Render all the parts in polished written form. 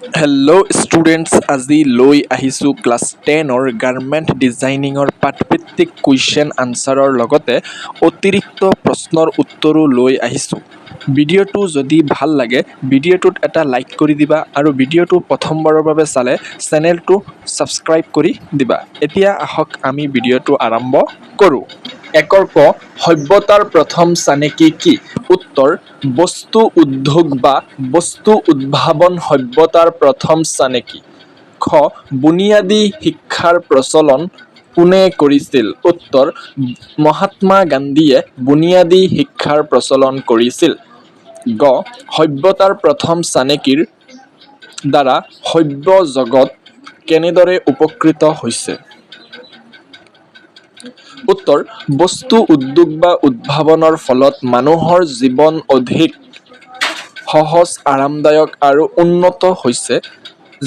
Hello' students, আজি লৈ আহিছোঁ ক্লাছ 10-ৰ গাৰ্মেণ্ট ডিজাইনিঙৰ পাঠভিত্তিক কুৱেশ্যন আনচাৰৰ লগতে অতিৰিক্ত প্ৰশ্নৰ উত্তৰো লৈ আহিছোঁ। ভিডিঅ'টো যদি ভাল লাগে ভিডিঅ'টোত এটা লাইক কৰি দিবা আৰু ভিডিঅ'টো প্ৰথমবাৰৰ বাবে চালে চেনেলটো ছাবস্ক্ৰাইব কৰি দিবা। এতিয়া আহক আমি ভিডিঅ'টো আৰম্ভ কৰোঁ। 1 ক সভ্যতাৰ প্ৰথম চানেকি কি? উত্তৰ: বস্তু উদ্যোগ বা বস্তু উদ্ভাৱন সভ্যতাৰ প্ৰথম চানেকি। খ. বুনিয়াদী শিক্ষাৰ প্ৰচলন কোনে কৰিছিল? উত্তৰ: মহাত্মা গান্ধীয়ে বুনিয়াদী শিক্ষাৰ প্ৰচলন কৰিছিল। গ. সভ্যতাৰ প্ৰথম চানেকিৰ দ্বাৰা সভ্য জগত কেনেদৰে উপকৃত হৈছে? উত্তৰ: বস্তু উদ্যোগ বা উদ্ভাৱনৰ ফলত মানুহৰ জীৱন অধিক সহজ, আৰামদায়ক আৰু উন্নত হৈছে।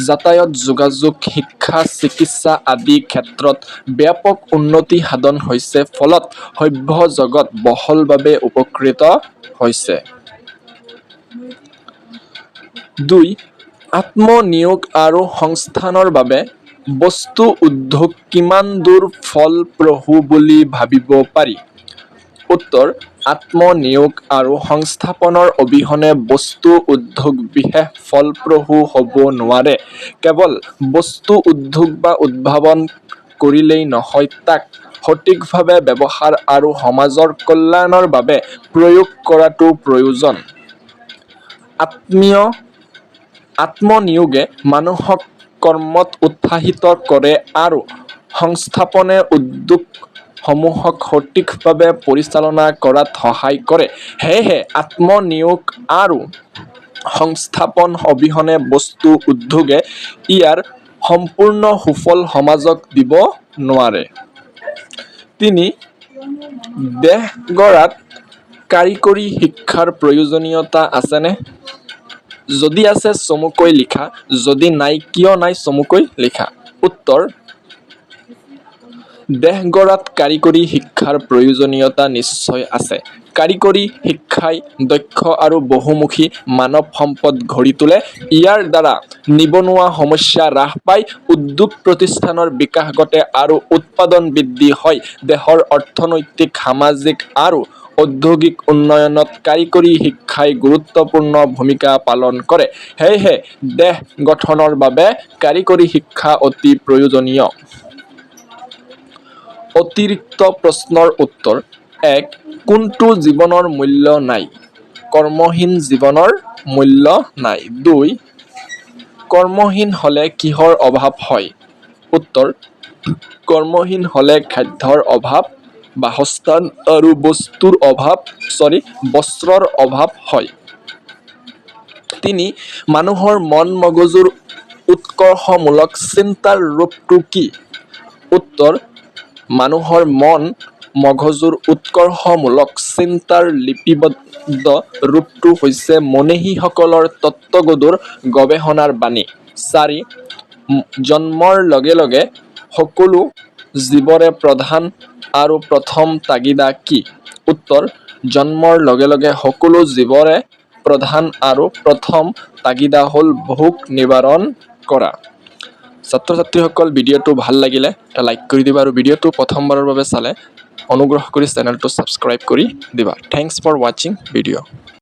যাতায়াত, যোগাযোগ, শিক্ষা, চিকিৎসা আদি ক্ষেত্ৰত ব্যাপক উন্নতি সাধন হৈছে, ফলত সভ্য জগত বহুলভাৱে উপকৃত হৈছে। 2. আত্মনিয়োগ আৰু সংস্থানৰ বাবে বস্তু উদ্যোগ কিমান দূৰ ফলপ্ৰসূ বুলি ভাবিব পাৰি? উত্তৰ: আত্মনিয়োগ আৰু সংস্থাপনৰ অবিহনে বস্তু উদ্যোগ বিশেষ ফলপ্ৰসূ হ'ব নোৱাৰে। কেৱল বস্তু উদ্যোগ বা উদ্ভাৱন কৰিলেই নহয়, তাক সঠিকভাৱে ব্যৱহাৰ আৰু সমাজৰ কল্যাণৰ বাবে প্ৰয়োগ কৰাটো প্ৰয়োজন। আত্মনিয়োগে মানুহক কৰ্মত উৎসাহিত কৰে আৰু সংস্থাপনে উদ্যোগসমূহক সঠিকভাৱে পৰিচালনা কৰাত সহায় কৰে। সেয়েহে আত্মনিয়োগ আৰু সংস্থাপন অবিহনে বস্তু উদ্যোগে ইয়াৰ সম্পূৰ্ণ সুফল সমাজক দিব নোৱাৰে। 3. দেশগঢ়াত কাৰিকৰী শিক্ষাৰ প্ৰয়োজনীয়তা আছেনে? যদি আছে চমুকৈ লিখা, যদি নাই কিয় নাই চমুকৈ লিখা। উত্তৰ: দেশগঢ়াত কাৰিকৰী শিক্ষাৰ প্ৰয়োজনীয়তা নিশ্চয় আছে। কাৰিকৰী শিক্ষাই দক্ষ আৰু বহুমুখী মানৱ সম্পদ গঢ়ি তোলে। ইয়াৰ দ্বাৰা নিবনুৱা সমস্যা হ্ৰাস পায়, উদ্যোগ প্ৰতিষ্ঠানৰ বিকাশ ঘটে আৰু উৎপাদন বৃদ্ধি হয়। দেশৰ অৰ্থনৈতিক, সামাজিক আৰু ঔদ্যোগিক উন্নয়নত কাৰিকৰী শিক্ষাই গুৰুত্বপূৰ্ণ ভূমিকা পালন কৰে। সেয়েহে দেশ গঠনৰ বাবে কাৰিকৰী শিক্ষা অতি প্ৰয়োজনীয়। অতিৰিক্ত প্ৰশ্নৰ উত্তৰ: 1. কোনটো জীৱনৰ মূল্য নাই? কৰ্মহীন জীৱনৰ মূল্য নাই। 2. কৰ্মহীন হলে কিহৰ অভাৱ হয়? উত্তৰ: কৰ্মহীন হলে খাদ্যৰ অভাৱ, বাসস্থান আৰু বস্ত্ৰৰ অভাৱ হয়। 3. মানুহৰ মন মগজুৰ উৎকৰ্ষমূলক চিন্তাৰ ৰূপটো কি? উত্তৰ: মানুহৰ মন মগজুৰ উৎকৰ্ষমূলক চিন্তাৰ লিপিবদ্ধ ৰূপটো হৈছে মনীষীসকলৰ তত্ত্বগধুৰ গৱেষণাৰ বাণী। 4. জন্মৰ লগে লগে সকলো জীৱৰে প্ৰধান আৰু প্ৰথম তাগিদা কি? উত্তৰ: জন্মৰ লগে লগে সকলো জীৱৰে প্ৰধান আৰু প্ৰথম তাগিদা হ'ল ভোক নিবাৰণ কৰা। ছাত্ৰ-ছাত্ৰীসকল, ভিডিঅ'টো ভাল লাগিলে এটা লাইক কৰি দিবা আৰু ভিডিঅ'টো প্ৰথমবাৰৰ বাবে চালে অনুগ্ৰহ কৰি চেনেলটো ছাবস্ক্ৰাইব কৰি দিবা। থেংকছ ফৰ ৱাচিং ভিডিঅ'।